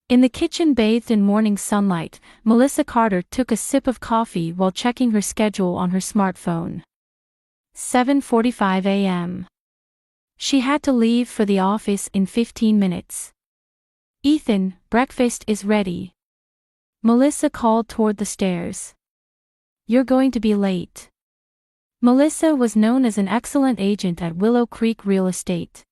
In the kitchen bathed in morning sunlight, Melissa Carter took a sip of coffee while checking her schedule on her smartphone. 7:45 a.m. She had to leave for the office in 15 minutes. "Ethan, breakfast is ready." Melissa called toward the stairs. "You're going to be late." Melissa was known as an excellent agent at Willow Creek Real Estate.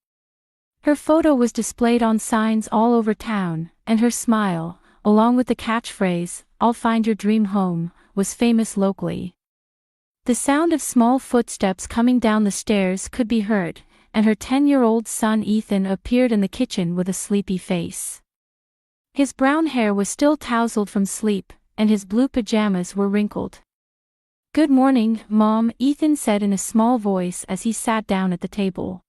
Her photo was displayed on signs all over town, and her smile, along with the catchphrase, "I'll find your dream home," was famous locally. The sound of small footsteps coming down the stairs could be heard, and her 10-year-old son Ethan appeared in the kitchen with a sleepy face. His brown hair was still tousled from sleep, and his blue pajamas were wrinkled. "Good morning, Mom," Ethan said in a small voice as he sat down at the table.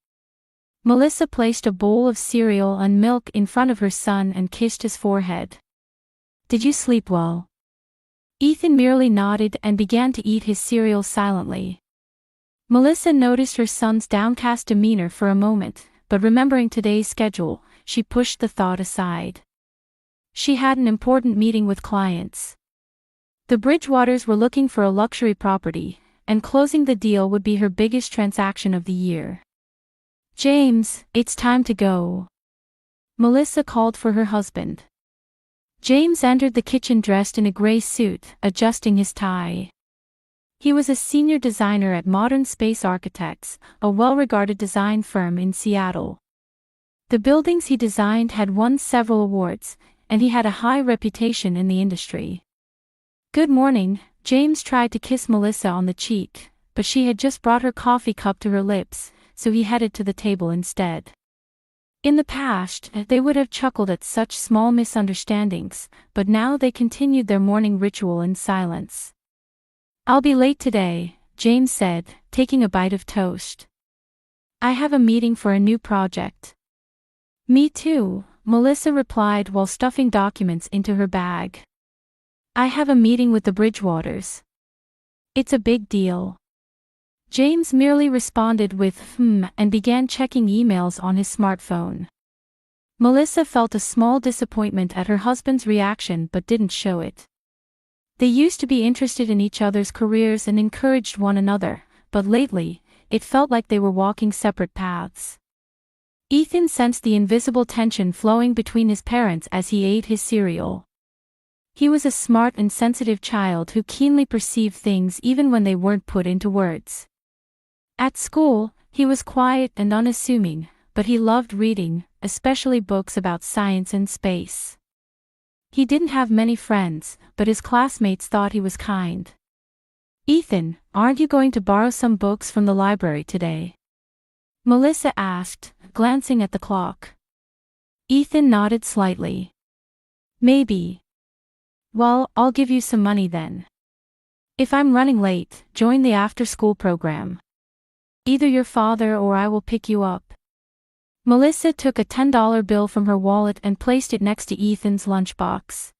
Melissa placed a bowl of cereal and milk in front of her son and kissed his forehead. "Did you sleep well?" Ethan merely nodded and began to eat his cereal silently. Melissa noticed her son's downcast demeanor for a moment, but remembering today's schedule, she pushed the thought aside. She had an important meeting with clients. The Bridgewaters were looking for a luxury property, and closing the deal would be her biggest transaction of the year. "James, it's time to go." Melissa called for her husband. James entered the kitchen dressed in a gray suit, adjusting his tie. He was a senior designer at Modern Space Architects, a well-regarded design firm in Seattle. The buildings he designed had won several awards, and he had a high reputation in the industry. "Good morning," James tried to kiss Melissa on the cheek, but she had just brought her coffee cup to her lips, so he headed to the table instead. In the past, they would have chuckled at such small misunderstandings, but now they continued their morning ritual in silence. "I'll be late today," James said, taking a bite of toast. "I have a meeting for a new project." "Me too," Melissa replied while stuffing documents into her bag. "I have a meeting with the Bridgewaters. It's a big deal." James merely responded with and began checking emails on his smartphone. Melissa felt a small disappointment at her husband's reaction but didn't show it. They used to be interested in each other's careers and encouraged one another, but lately, it felt like they were walking separate paths. Ethan sensed the invisible tension flowing between his parents as he ate his cereal. He was a smart and sensitive child who keenly perceived things even when they weren't put into words. At school, he was quiet and unassuming, but he loved reading, especially books about science and space. He didn't have many friends, but his classmates thought he was kind. "Ethan, aren't you going to borrow some books from the library today?" Melissa asked, glancing at the clock. Ethan nodded slightly. "Maybe." "Well, I'll give you some money then. If I'm running late, join the after-school program. Either your father or I will pick you up." Melissa took a $10 bill from her wallet and placed it next to Ethan's lunchbox.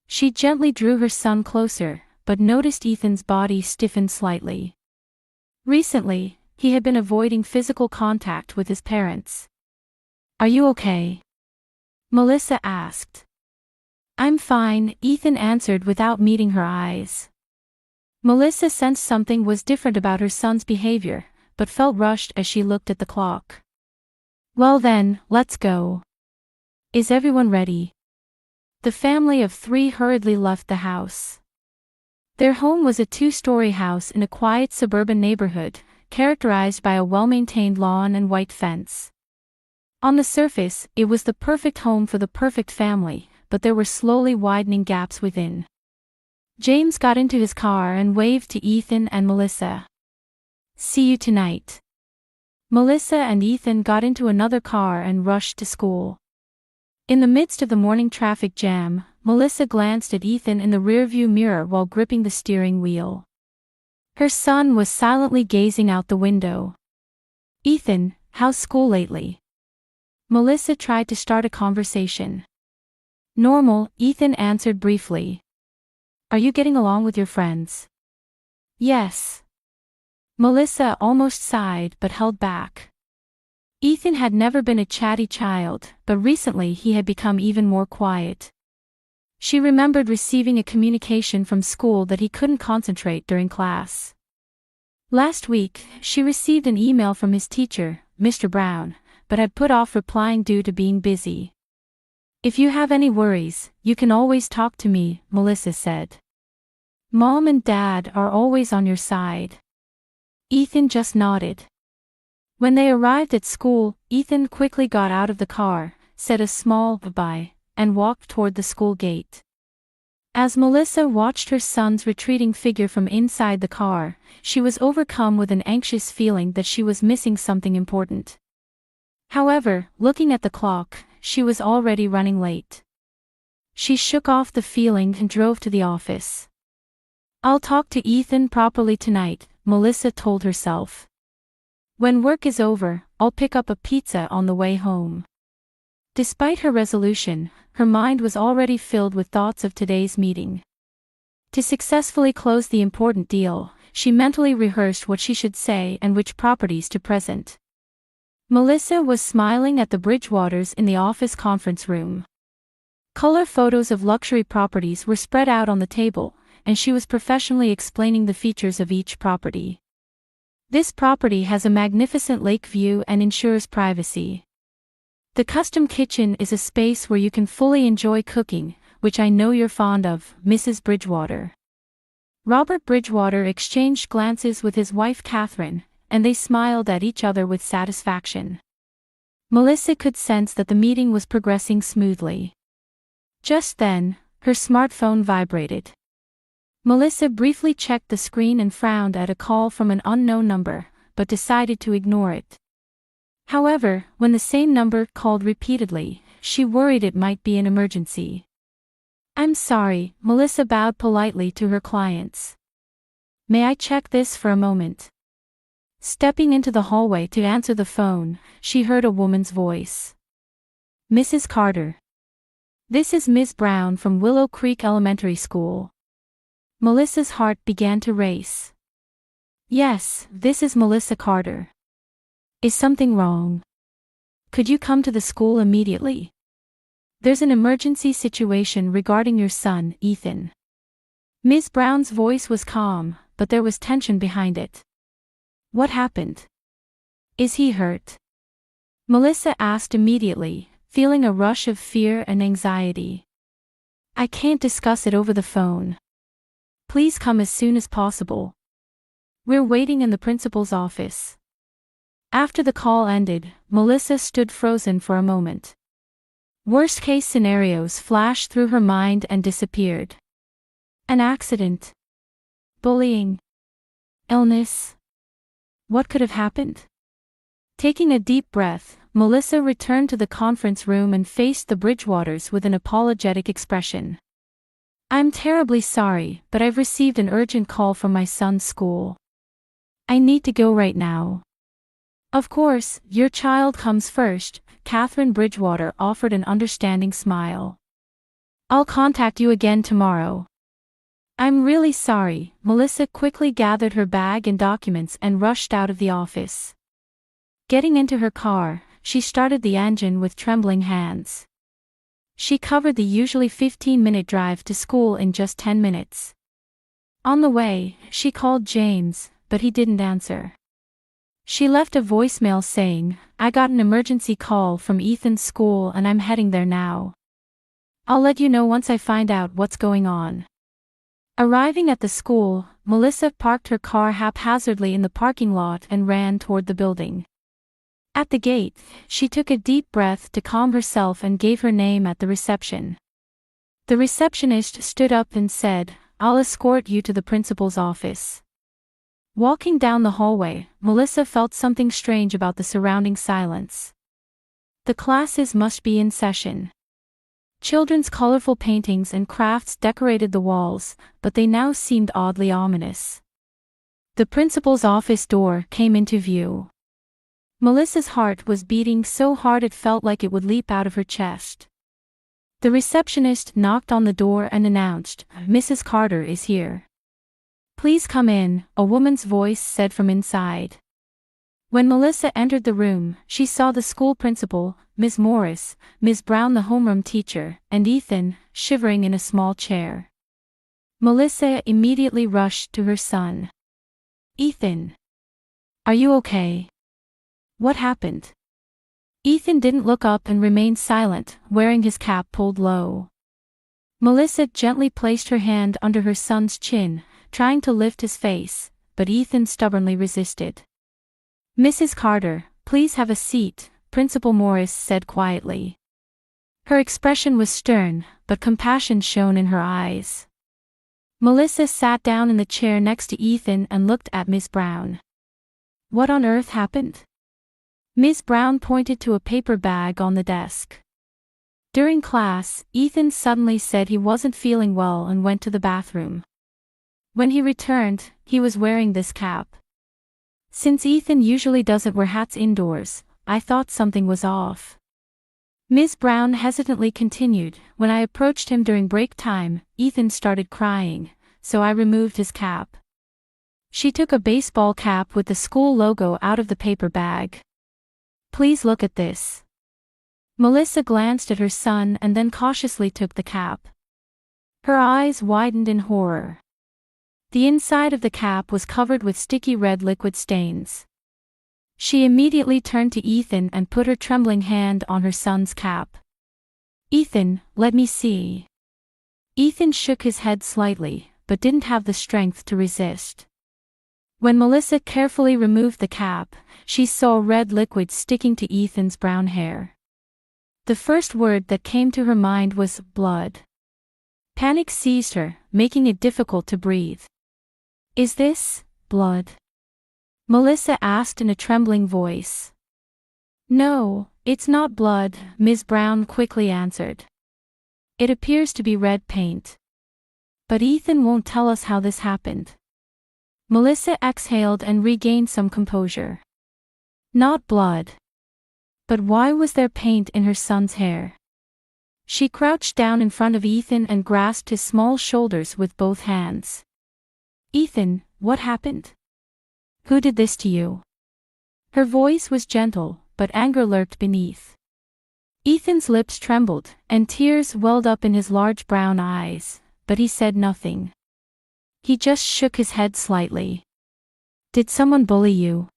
She gently drew her son closer, but noticed Ethan's body stiffened slightly. Recently, he had been avoiding physical contact with his parents. "Are you okay?" Melissa asked. "I'm fine," Ethan answered without meeting her eyes. Melissa sensed something was different about her son's behavior, but felt rushed as she looked at the clock. "Well then, let's go. Is everyone ready?" The family of 3 hurriedly left the house. Their home was a 2-story house in a quiet suburban neighborhood, characterized by a well-maintained lawn and white fence. On the surface, it was the perfect home for the perfect family, but there were slowly widening gaps within. James got into his car and waved to Ethan and Melissa. "See you tonight." Melissa and Ethan got into another car and rushed to school. In the midst of the morning traffic jam, Melissa glanced at Ethan in the rearview mirror while gripping the steering wheel. Her son was silently gazing out the window. "Ethan, how's school lately?" Melissa tried to start a conversation. "Normal," Ethan answered briefly. "Are you getting along with your friends?" "Yes." Melissa almost sighed but held back. Ethan had never been a chatty child, but recently he had become even more quiet. She remembered receiving a communication from school that he couldn't concentrate during class. Last week, she received an email from his teacher, Mr. Brown, but had put off replying due to being busy. "If you have any worries, you can always talk to me," Melissa said. "Mom and Dad are always on your side." Ethan just nodded. When they arrived at school, Ethan quickly got out of the car, said a small bye, and walked toward the school gate. As Melissa watched her son's retreating figure from inside the car, she was overcome with an anxious feeling that she was missing something important. However, looking at the clock, she was already running late. She shook off the feeling and drove to the office. "I'll talk to Ethan properly tonight," Melissa told herself. "When work is over, I'll pick up a pizza on the way home." Despite her resolution, her mind was already filled with thoughts of today's meeting. To successfully close the important deal, she mentally rehearsed what she should say and which properties to present. Melissa was smiling at the Bridgewaters in the office conference room. Color photos of luxury properties were spread out on the table, and she was professionally explaining the features of each property. "This property has a magnificent lake view and ensures privacy. The custom kitchen is a space where you can fully enjoy cooking, which I know you're fond of, Mrs. Bridgewater." Robert Bridgewater exchanged glances with his wife Catherine, and they smiled at each other with satisfaction. Melissa could sense that the meeting was progressing smoothly. Just then, her smartphone vibrated. Melissa briefly checked the screen and frowned at a call from an unknown number, but decided to ignore it. However, when the same number called repeatedly, she worried it might be an emergency. "I'm sorry," Melissa bowed politely to her clients. "May I check this for a moment?" Stepping into the hallway to answer the phone, she heard a woman's voice. "Mrs. Carter. This is Ms. Brown from Willow Creek Elementary School." Melissa's heart began to race. "Yes, this is Melissa Carter. Is something wrong? Could you come to the school immediately? There's an emergency situation regarding your son, Ethan." Ms. Brown's voice was calm, but there was tension behind it. "What happened? Is he hurt?" Melissa asked immediately, feeling a rush of fear and anxiety. "I can't discuss it over the phone. Please come as soon as possible. We're waiting in the principal's office." After the call ended, Melissa stood frozen for a moment. Worst-case scenarios flashed through her mind and disappeared. An accident. Bullying. Illness. What could have happened? Taking a deep breath, Melissa returned to the conference room and faced the Bridgewaters with an apologetic expression. "I'm terribly sorry, but I've received an urgent call from my son's school. I need to go right now." "Of course, your child comes first," Catherine Bridgewater offered an understanding smile. "I'll contact you again tomorrow." "I'm really sorry." Melissa quickly gathered her bag and documents and rushed out of the office. Getting into her car, she started the engine with trembling hands. She covered the usually 15-minute drive to school in just 10 minutes. On the way, she called James, but he didn't answer. She left a voicemail saying, "I got an emergency call from Ethan's school and I'm heading there now. I'll let you know once I find out what's going on." Arriving at the school, Melissa parked her car haphazardly in the parking lot and ran toward the building. At the gate, she took a deep breath to calm herself and gave her name at the reception. The receptionist stood up and said, "I'll escort you to the principal's office." Walking down the hallway, Melissa felt something strange about the surrounding silence. The classes must be in session. Children's colorful paintings and crafts decorated the walls, but they now seemed oddly ominous. The principal's office door came into view. Melissa's heart was beating so hard it felt like it would leap out of her chest. The receptionist knocked on the door and announced, "Mrs. Carter is here." "Please come in," a woman's voice said from inside. When Melissa entered the room, she saw the school principal, Ms. Morris, Ms. Brown the homeroom teacher, and Ethan, shivering in a small chair. Melissa immediately rushed to her son. "Ethan. Are you okay? What happened?" Ethan didn't look up and remained silent, wearing his cap pulled low. Melissa gently placed her hand under her son's chin, trying to lift his face, but Ethan stubbornly resisted. "Mrs. Carter, please have a seat," Principal Morris said quietly. Her expression was stern, but compassion shone in her eyes. Melissa sat down in the chair next to Ethan and looked at Ms. Brown. "What on earth happened?" Ms. Brown pointed to a paper bag on the desk. During class, Ethan suddenly said he wasn't feeling well and went to the bathroom. When he returned, he was wearing this cap. Since Ethan usually doesn't wear hats indoors, I thought something was off. Ms. Brown hesitantly continued, "When I approached him during break time, Ethan started crying, so I removed his cap." She took a baseball cap with the school logo out of the paper bag. "Please look at this." Melissa glanced at her son and then cautiously took the cap. Her eyes widened in horror. The inside of the cap was covered with sticky red liquid stains. She immediately turned to Ethan and put her trembling hand on her son's cap. "Ethan, let me see." Ethan shook his head slightly, but didn't have the strength to resist. When Melissa carefully removed the cap, she saw red liquid sticking to Ethan's brown hair. The first word that came to her mind was blood. Panic seized her, making it difficult to breathe. "Is this blood?" Melissa asked in a trembling voice. "No, it's not blood," Ms. Brown quickly answered. "It appears to be red paint. But Ethan won't tell us how this happened." Melissa exhaled and regained some composure. "Not blood. But why was there paint in her son's hair?" She crouched down in front of Ethan and grasped his small shoulders with both hands. "Ethan, what happened? Who did this to you?" Her voice was gentle, but anger lurked beneath. Ethan's lips trembled, and tears welled up in his large brown eyes, but he said nothing. He just shook his head slightly. "Did someone bully you?"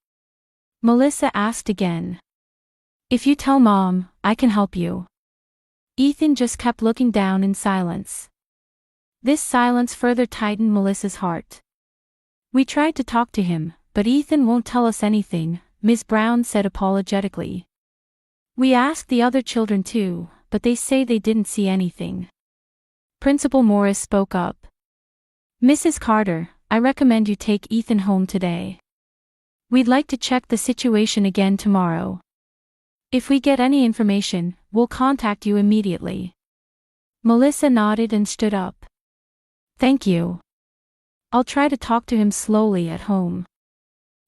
Melissa asked again. "If you tell Mom, I can help you." Ethan just kept looking down in silence. This silence further tightened Melissa's heart. "We tried to talk to him, but Ethan won't tell us anything," Ms. Brown said apologetically. "We asked the other children too, but they say they didn't see anything." Principal Morris spoke up. "Mrs. Carter, I recommend you take Ethan home today. We'd like to check the situation again tomorrow. If we get any information, we'll contact you immediately." Melissa nodded and stood up. "Thank you. I'll try to talk to him slowly at home."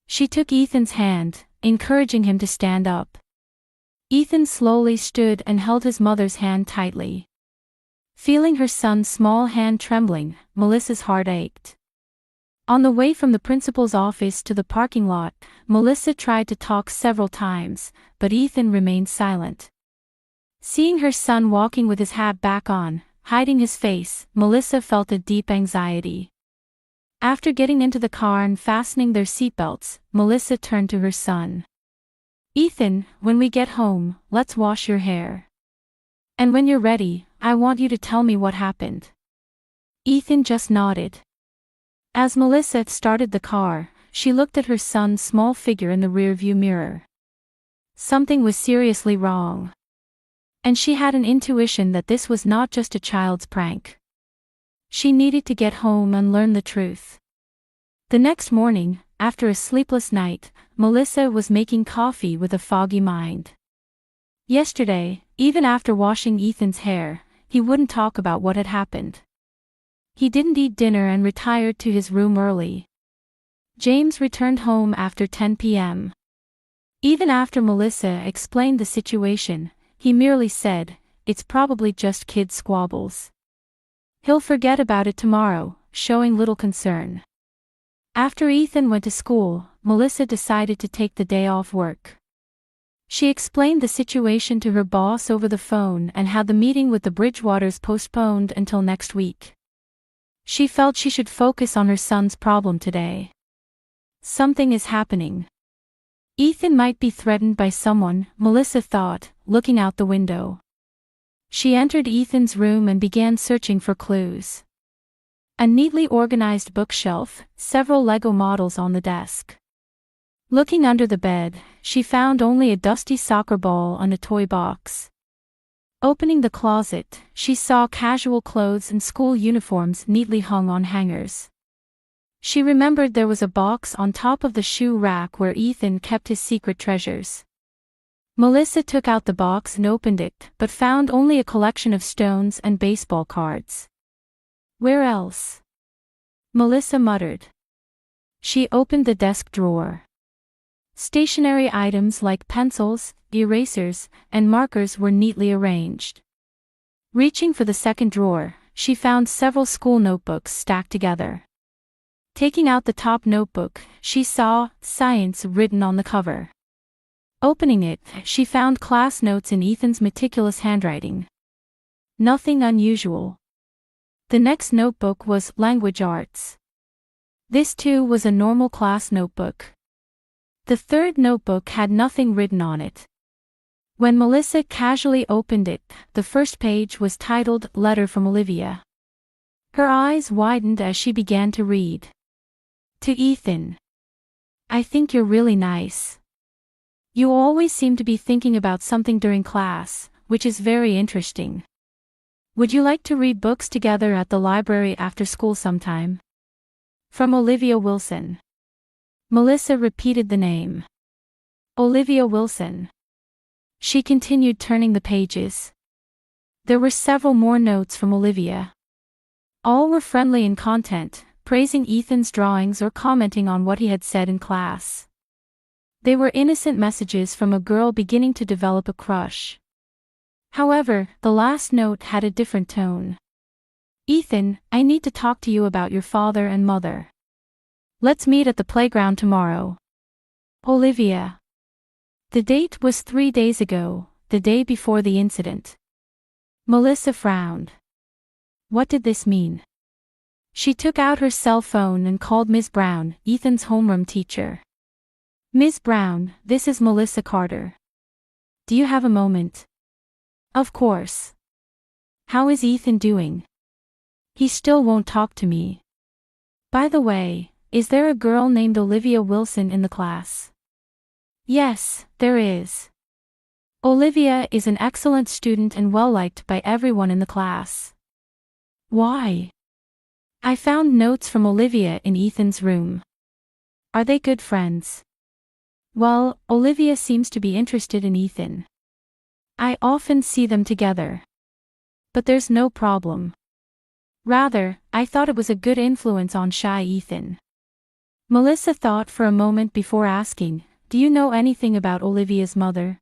She took Ethan's hand, encouraging him to stand up. Ethan slowly stood and held his mother's hand tightly. Feeling her son's small hand trembling, Melissa's heart ached. On the way from the principal's office to the parking lot, Melissa tried to talk several times, but Ethan remained silent. Seeing her son walking with his hat back on, hiding his face, Melissa felt a deep anxiety. After getting into the car and fastening their seatbelts, Melissa turned to her son. "Ethan, when we get home, let's wash your hair. And when you're ready, I want you to tell me what happened." Ethan just nodded. As Melissa started the car, she looked at her son's small figure in the rearview mirror. Something was seriously wrong. And she had an intuition that this was not just a child's prank. She needed to get home and learn the truth. The next morning, after a sleepless night, Melissa was making coffee with a foggy mind. Yesterday, even after washing Ethan's hair, he wouldn't talk about what had happened. He didn't eat dinner and retired to his room early. James returned home after 10 p.m. Even after Melissa explained the situation, he merely said, "It's probably just kids' squabbles. He'll forget about it tomorrow," showing little concern. After Ethan went to school, Melissa decided to take the day off work. She explained the situation to her boss over the phone and had the meeting with the Bridgewaters postponed until next week. She felt she should focus on her son's problem today. Something is happening. Ethan might be threatened by someone, Melissa thought, looking out the window. She entered Ethan's room and began searching for clues. A neatly organized bookshelf, several Lego models on the desk. Looking under the bed, she found only a dusty soccer ball and a toy box. Opening the closet, she saw casual clothes and school uniforms neatly hung on hangers. She remembered there was a box on top of the shoe rack where Ethan kept his secret treasures. Melissa took out the box and opened it, but found only a collection of stones and baseball cards. Where else? Melissa muttered. She opened the desk drawer. Stationery items like pencils, erasers, and markers were neatly arranged. Reaching for the second drawer, she found several school notebooks stacked together. Taking out the top notebook, she saw "Science" written on the cover. Opening it, she found class notes in Ethan's meticulous handwriting. Nothing unusual. The next notebook was "Language Arts." This too was a normal class notebook. The third notebook had nothing written on it. When Melissa casually opened it, the first page was titled "Letter from Olivia." Her eyes widened as she began to read. To Ethan. I think you're really nice. You always seem to be thinking about something during class, which is very interesting. Would you like to read books together at the library after school sometime? From Olivia Wilson. Melissa repeated the name. Olivia Wilson. She continued turning the pages. There were several more notes from Olivia. All were friendly in content, praising Ethan's drawings or commenting on what he had said in class. They were innocent messages from a girl beginning to develop a crush. However, the last note had a different tone. Ethan, I need to talk to you about your father and mother. Let's meet at the playground tomorrow. Olivia. The date was 3 days ago, the day before the incident. Melissa frowned. What did this mean? She took out her cell phone and called Ms. Brown, Ethan's homeroom teacher. Ms. Brown, this is Melissa Carter. Do you have a moment? Of course. How is Ethan doing? He still won't talk to me. By the way, is there a girl named Olivia Wilson in the class? Yes, there is. Olivia is an excellent student and well-liked by everyone in the class. Why? I found notes from Olivia in Ethan's room. Are they good friends? Well, Olivia seems to be interested in Ethan. I often see them together. But there's no problem. Rather, I thought it was a good influence on shy Ethan. Melissa thought for a moment before asking, do you know anything about Olivia's mother?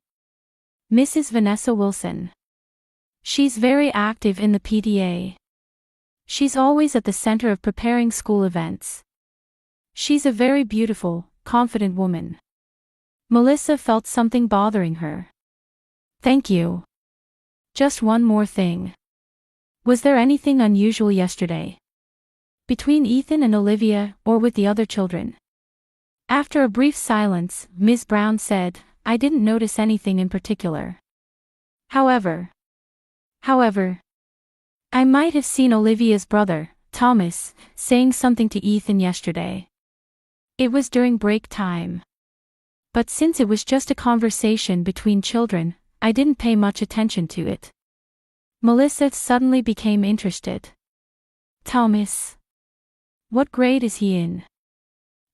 Mrs. Vanessa Wilson. She's very active in the PTA. She's always at the center of preparing school events. She's a very beautiful, confident woman. Melissa felt something bothering her. Thank you. Just one more thing. Was there anything unusual yesterday? Between Ethan and Olivia, or with the other children? After a brief silence, Ms. Brown said, I didn't notice anything in particular. However, I might have seen Olivia's brother, Thomas, saying something to Ethan yesterday. It was during break time. But since it was just a conversation between children, I didn't pay much attention to it. Melissa suddenly became interested. Thomas. What grade is he in?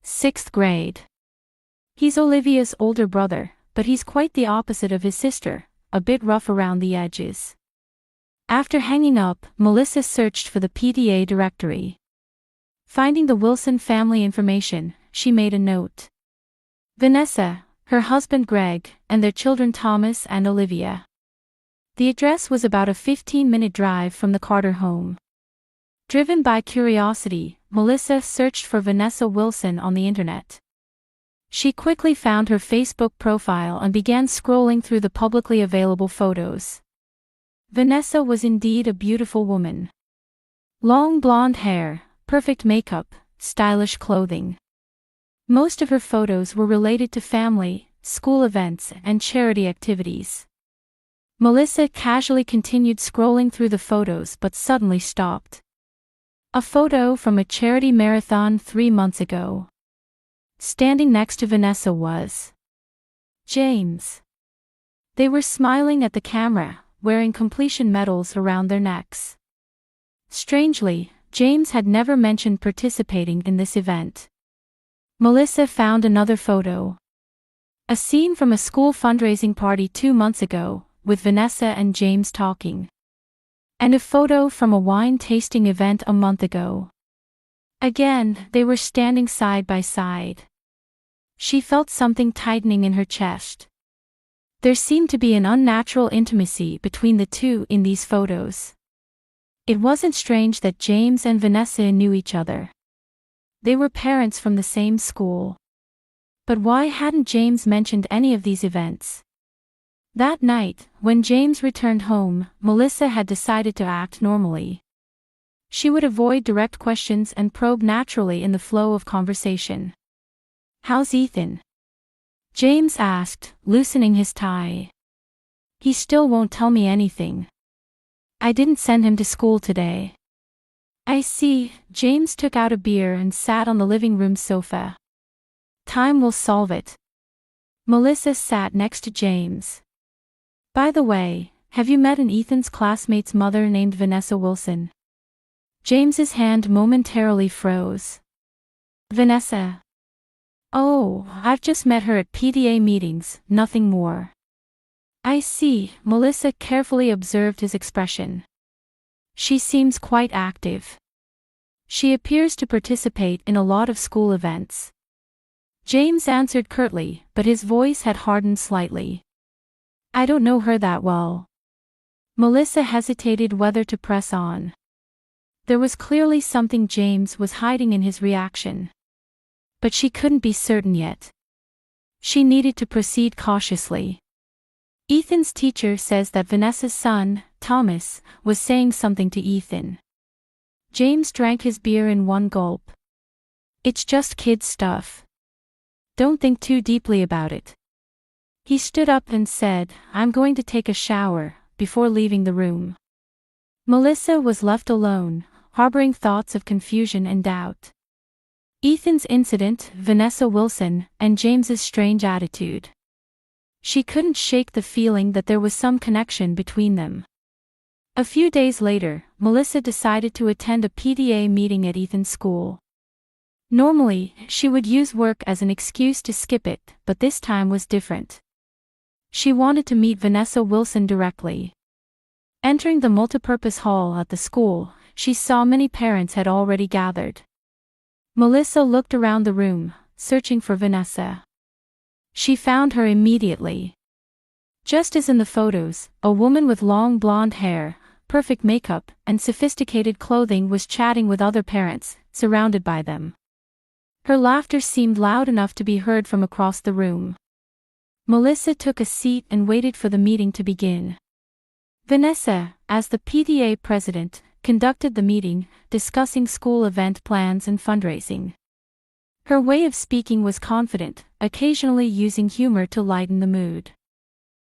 6th grade. He's Olivia's older brother, but he's quite the opposite of his sister, a bit rough around the edges. After hanging up, Melissa searched for the PTA directory. Finding the Wilson family information, she made a note. Vanessa, her husband Greg, and their children Thomas and Olivia. The address was about a 15-minute drive from the Carter home. Driven by curiosity, Melissa searched for Vanessa Wilson on the internet. She quickly found her Facebook profile and began scrolling through the publicly available photos. Vanessa was indeed a beautiful woman. Long blonde hair, perfect makeup, stylish clothing. Most of her photos were related to family, school events, and charity activities. Melissa casually continued scrolling through the photos but suddenly stopped. A photo from a charity marathon 3 months ago. Standing next to Vanessa was James. They were smiling at the camera, wearing completion medals around their necks. Strangely, James had never mentioned participating in this event. Melissa found another photo. A scene from a school fundraising party 2 months ago, with Vanessa and James talking. And a photo from a wine tasting event a month ago. Again, they were standing side by side. She felt something tightening in her chest. There seemed to be an unnatural intimacy between the two in these photos. It wasn't strange that James and Vanessa knew each other. They were parents from the same school. But why hadn't James mentioned any of these events? That night, when James returned home, Melissa had decided to act normally. She would avoid direct questions and probe naturally in the flow of conversation. "How's Ethan?" James asked, loosening his tie. "He still won't tell me anything. I didn't send him to school today." "I see." James took out a beer and sat on the living room sofa. "Time will solve it." Melissa sat next to James. "By the way, have you met Ethan's classmate's mother named Vanessa Wilson?" James's hand momentarily froze. "Vanessa? Oh, I've just met her at PTA meetings, nothing more." "I see." Melissa carefully observed his expression. "She seems quite active. She appears to participate in a lot of school events." James answered curtly, but his voice had hardened slightly. "I don't know her that well." Melissa hesitated whether to press on. There was clearly something James was hiding in his reaction. But she couldn't be certain yet. She needed to proceed cautiously. "Ethan's teacher says that Vanessa's son, Thomas, was saying something to Ethan." James drank his beer in one gulp. "It's just kid stuff. Don't think too deeply about it." He stood up and said, "I'm going to take a shower," before leaving the room. Melissa was left alone, harboring thoughts of confusion and doubt. Ethan's incident, Vanessa Wilson, and James's strange attitude. She couldn't shake the feeling that there was some connection between them. A few days later, Melissa decided to attend a PTA meeting at Ethan's school. Normally, she would use work as an excuse to skip it, but this time was different. She wanted to meet Vanessa Wilson directly. Entering the multipurpose hall at the school, she saw many parents had already gathered. Melissa looked around the room, searching for Vanessa. She found her immediately. Just as in the photos, a woman with long blonde hair, perfect makeup, and sophisticated clothing was chatting with other parents, surrounded by them. Her laughter seemed loud enough to be heard from across the room. Melissa took a seat and waited for the meeting to begin. Vanessa, as the PTA president, conducted the meeting, discussing school event plans and fundraising. Her way of speaking was confident, occasionally using humor to lighten the mood.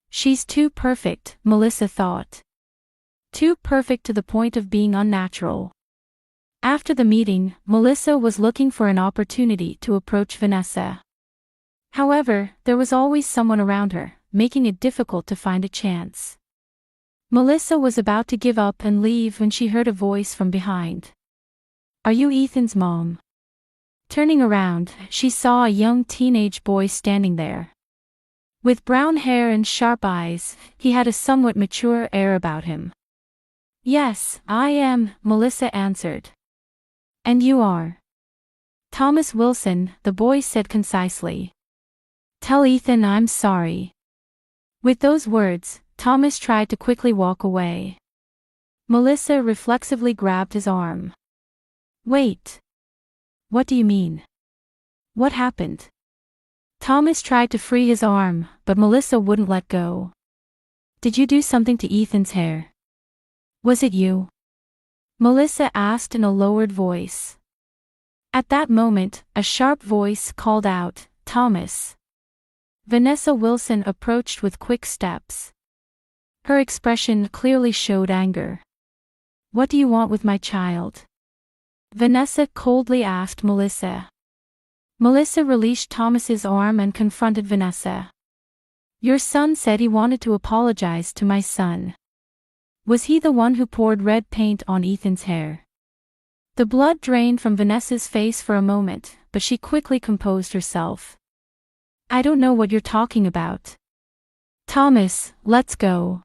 "She's too perfect," Melissa thought. Too perfect to the point of being unnatural. After the meeting, Melissa was looking for an opportunity to approach Vanessa. However, there was always someone around her, making it difficult to find a chance. Melissa was about to give up and leave when she heard a voice from behind. "Are you Ethan's mom?" Turning around, she saw a young teenage boy standing there. With brown hair and sharp eyes, he had a somewhat mature air about him. "Yes, I am," Melissa answered. "And you are?" "Thomas Wilson," the boy said concisely. "Tell Ethan I'm sorry." With those words, Thomas tried to quickly walk away. Melissa reflexively grabbed his arm. "Wait. What do you mean? What happened?" Thomas tried to free his arm, but Melissa wouldn't let go. Did you do something to Ethan's hair? Was it you? Melissa asked in a lowered voice. At that moment, a sharp voice called out, Thomas. Vanessa Wilson approached with quick steps. Her expression clearly showed anger. What do you want with my child? Vanessa coldly asked Melissa. Melissa released Thomas's arm and confronted Vanessa. Your son said he wanted to apologize to my son. Was he the one who poured red paint on Ethan's hair? The blood drained from Vanessa's face for a moment, but she quickly composed herself. I don't know what you're talking about. Thomas, let's go.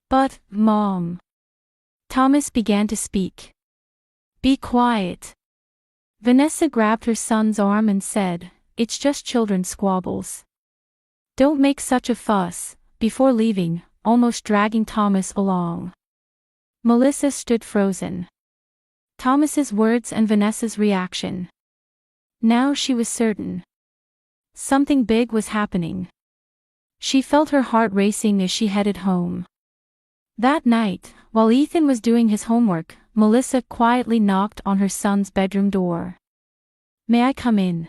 But, Mom. Thomas began to speak. Be quiet. Vanessa grabbed her son's arm and said, It's just children's squabbles. Don't make such a fuss, before leaving, almost dragging Thomas along. Melissa stood frozen. Thomas's words and Vanessa's reaction. Now she was certain. Something big was happening. She felt her heart racing as she headed home. That night, while Ethan was doing his homework, Melissa quietly knocked on her son's bedroom door. May I come in?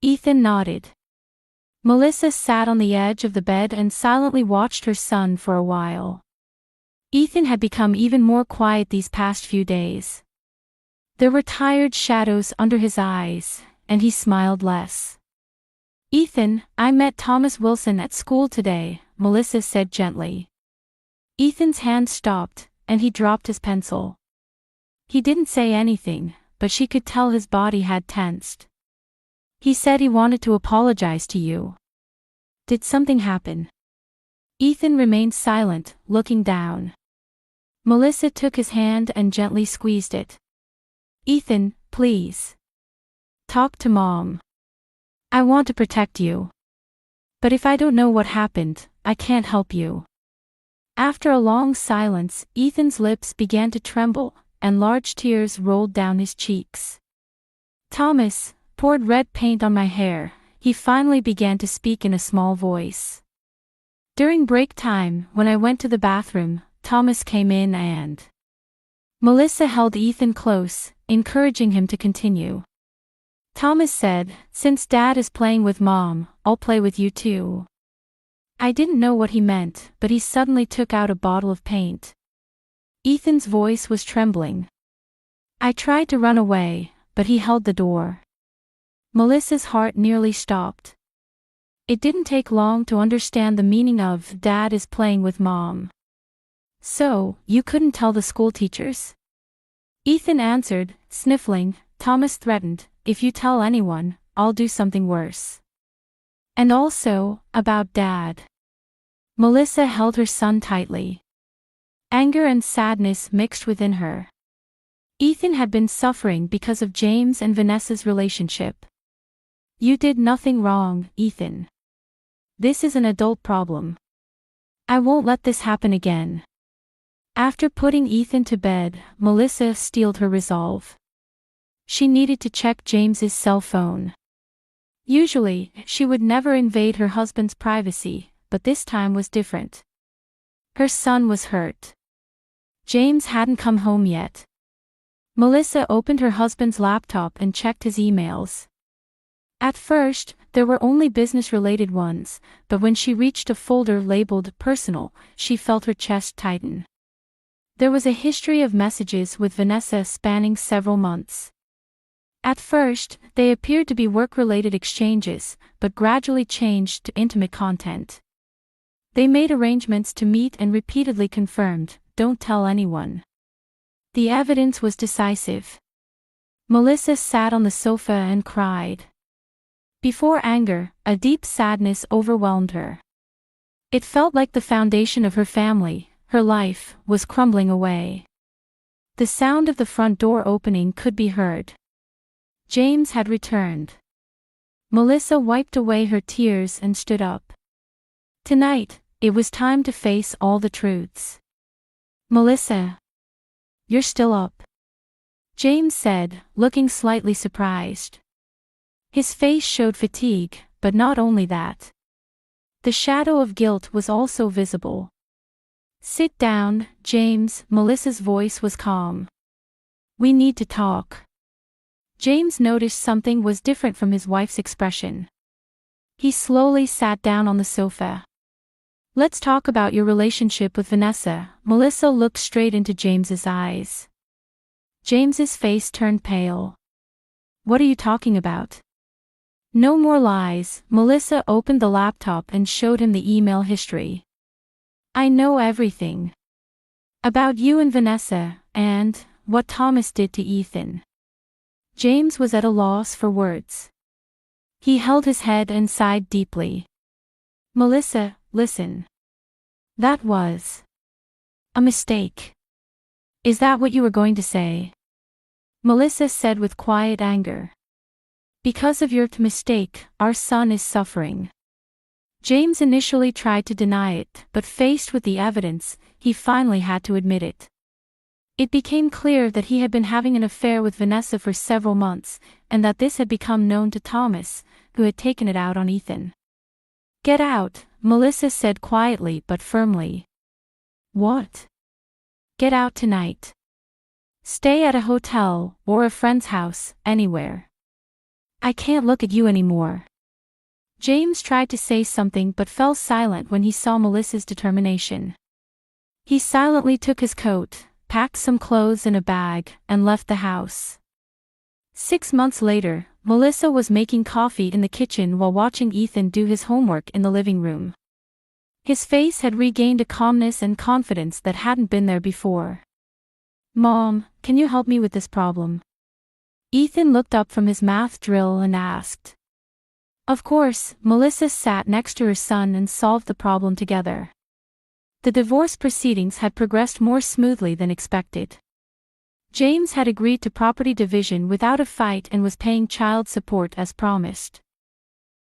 Ethan nodded. Melissa sat on the edge of the bed and silently watched her son for a while. Ethan had become even more quiet these past few days. There were tired shadows under his eyes, and he smiled less. Ethan, I met Thomas Wilson at school today, Melissa said gently. Ethan's hand stopped, and he dropped his pencil. He didn't say anything, but she could tell his body had tensed. He said he wanted to apologize to you. Did something happen? Ethan remained silent, looking down. Melissa took his hand and gently squeezed it. Ethan, please. Talk to Mom. I want to protect you. But if I don't know what happened, I can't help you. After a long silence, Ethan's lips began to tremble, and large tears rolled down his cheeks. Thomas poured red paint on my hair, he finally began to speak in a small voice. During break time, when I went to the bathroom, Thomas came in and... Melissa held Ethan close, encouraging him to continue. Thomas said, Since Dad is playing with Mom, I'll play with you too. I didn't know what he meant, but he suddenly took out a bottle of paint. Ethan's voice was trembling. I tried to run away, but he held the door. Melissa's heart nearly stopped. It didn't take long to understand the meaning of Dad is playing with Mom. So, you couldn't tell the school teachers? Ethan answered, sniffling. Thomas threatened, if you tell anyone, I'll do something worse. And also, about Dad. Melissa held her son tightly. Anger and sadness mixed within her. Ethan had been suffering because of James and Vanessa's relationship. You did nothing wrong, Ethan. This is an adult problem. I won't let this happen again. After putting Ethan to bed, Melissa steeled her resolve. She needed to check James's cell phone. Usually, she would never invade her husband's privacy, but this time was different. Her son was hurt. James hadn't come home yet. Melissa opened her husband's laptop and checked his emails. At first, there were only business-related ones, but when she reached a folder labeled Personal, she felt her chest tighten. There was a history of messages with Vanessa spanning several months. At first, they appeared to be work-related exchanges, but gradually changed to intimate content. They made arrangements to meet and repeatedly confirmed, "Don't tell anyone." The evidence was decisive. Melissa sat on the sofa and cried. Before anger, a deep sadness overwhelmed her. It felt like the foundation of her family, her life, was crumbling away. The sound of the front door opening could be heard. James had returned. Melissa wiped away her tears and stood up. Tonight, it was time to face all the truths. Melissa. You're still up? James said, looking slightly surprised. His face showed fatigue, but not only that. The shadow of guilt was also visible. "Sit down, James," Melissa's voice was calm. "We need to talk." James noticed something was different from his wife's expression. He slowly sat down on the sofa. "Let's talk about your relationship with Vanessa." Melissa looked straight into James's eyes. James's face turned pale. "What are you talking about?" "No more lies." Melissa opened the laptop and showed him the email history. "I know everything. About you and Vanessa, and what Thomas did to Ethan." James was at a loss for words. He held his head and sighed deeply. "Melissa, listen. That was a mistake." "Is that what you were going to say?" Melissa said with quiet anger. "Because of your mistake, our son is suffering." James initially tried to deny it, but faced with the evidence, he finally had to admit it. It became clear that he had been having an affair with Vanessa for several months, and that this had become known to Thomas, who had taken it out on Ethan. "Get out," Melissa said quietly but firmly. "What?" "Get out tonight. Stay at a hotel, or a friend's house, anywhere. I can't look at you anymore." James tried to say something but fell silent when he saw Melissa's determination. He silently took his coat, packed some clothes in a bag, and left the house. 6 months later, Melissa was making coffee in the kitchen while watching Ethan do his homework in the living room. His face had regained a calmness and confidence that hadn't been there before. "Mom, can you help me with this problem?" Ethan looked up from his math drill and asked. Of course. Melissa sat next to her son and solved the problem together. The divorce proceedings had progressed more smoothly than expected. James had agreed to property division without a fight and was paying child support as promised.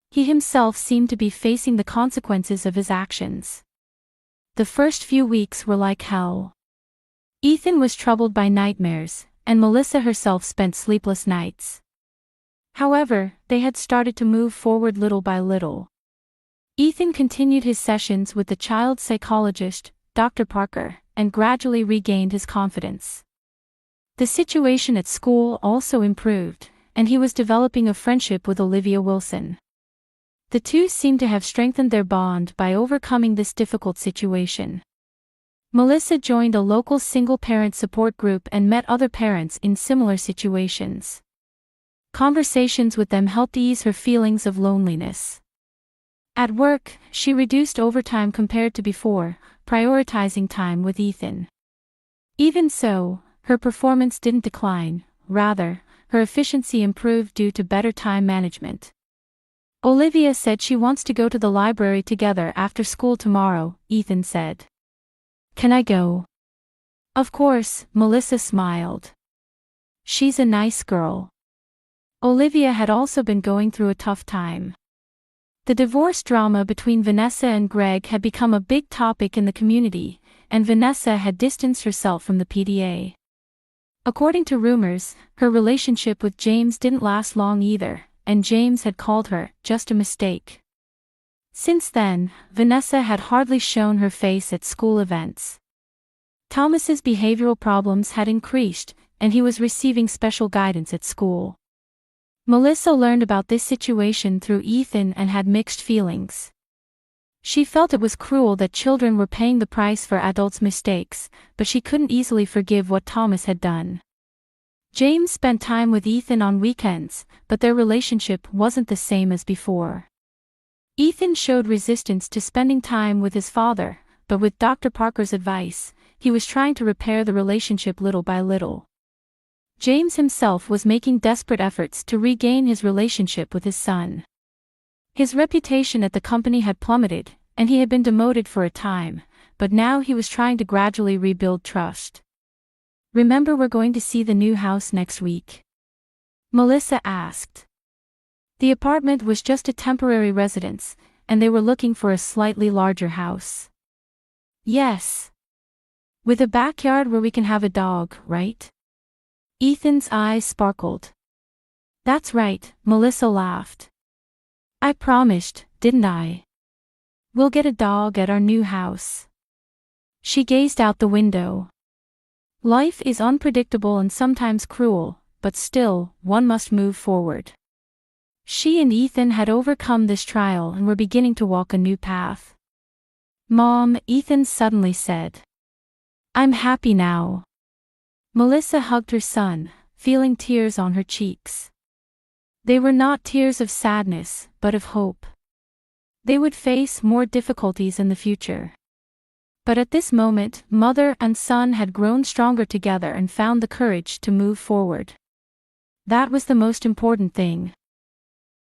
He himself seemed to be facing the consequences of his actions. The first few weeks were like hell. Ethan was troubled by nightmares, and Melissa herself spent sleepless nights. However, they had started to move forward little by little. Ethan continued his sessions with the child psychologist, Dr. Parker, and gradually regained his confidence. The situation at school also improved, and he was developing a friendship with Olivia Wilson. The two seemed to have strengthened their bond by overcoming this difficult situation. Melissa joined a local single-parent support group and met other parents in similar situations. Conversations with them helped ease her feelings of loneliness. At work, she reduced overtime compared to before, prioritizing time with Ethan. Even so, her performance didn't decline, rather, her efficiency improved due to better time management. Olivia said she wants to go to the library together after school tomorrow, Ethan said. "Can I go?" "Of course," Melissa smiled. "She's a nice girl." Olivia had also been going through a tough time. The divorce drama between Vanessa and Greg had become a big topic in the community, and Vanessa had distanced herself from the PDA. According to rumors, her relationship with James didn't last long either, and James had called her just a mistake. Since then, Vanessa had hardly shown her face at school events. Thomas's behavioral problems had increased, and he was receiving special guidance at school. Melissa learned about this situation through Ethan and had mixed feelings. She felt it was cruel that children were paying the price for adults' mistakes, but she couldn't easily forgive what Thomas had done. James spent time with Ethan on weekends, but their relationship wasn't the same as before. Ethan showed resistance to spending time with his father, but with Dr. Parker's advice, he was trying to repair the relationship little by little. James himself was making desperate efforts to regain his relationship with his son. His reputation at the company had plummeted, and he had been demoted for a time, but now he was trying to gradually rebuild trust. "Remember, we're going to see the new house next week?" Melissa asked. The apartment was just a temporary residence, and they were looking for a slightly larger house. "Yes. With a backyard where we can have a dog, right?" Ethan's eyes sparkled. "That's right," Melissa laughed. I promised, didn't I? We'll get a dog at our new house. She gazed out the window. Life is unpredictable and sometimes cruel, but still, one must move forward. She and Ethan had overcome this trial and were beginning to walk a new path. Mom, Ethan suddenly said. I'm happy now. Melissa hugged her son, feeling tears on her cheeks. They were not tears of sadness, but of hope. They would face more difficulties in the future. But at this moment, mother and son had grown stronger together and found the courage to move forward. That was the most important thing.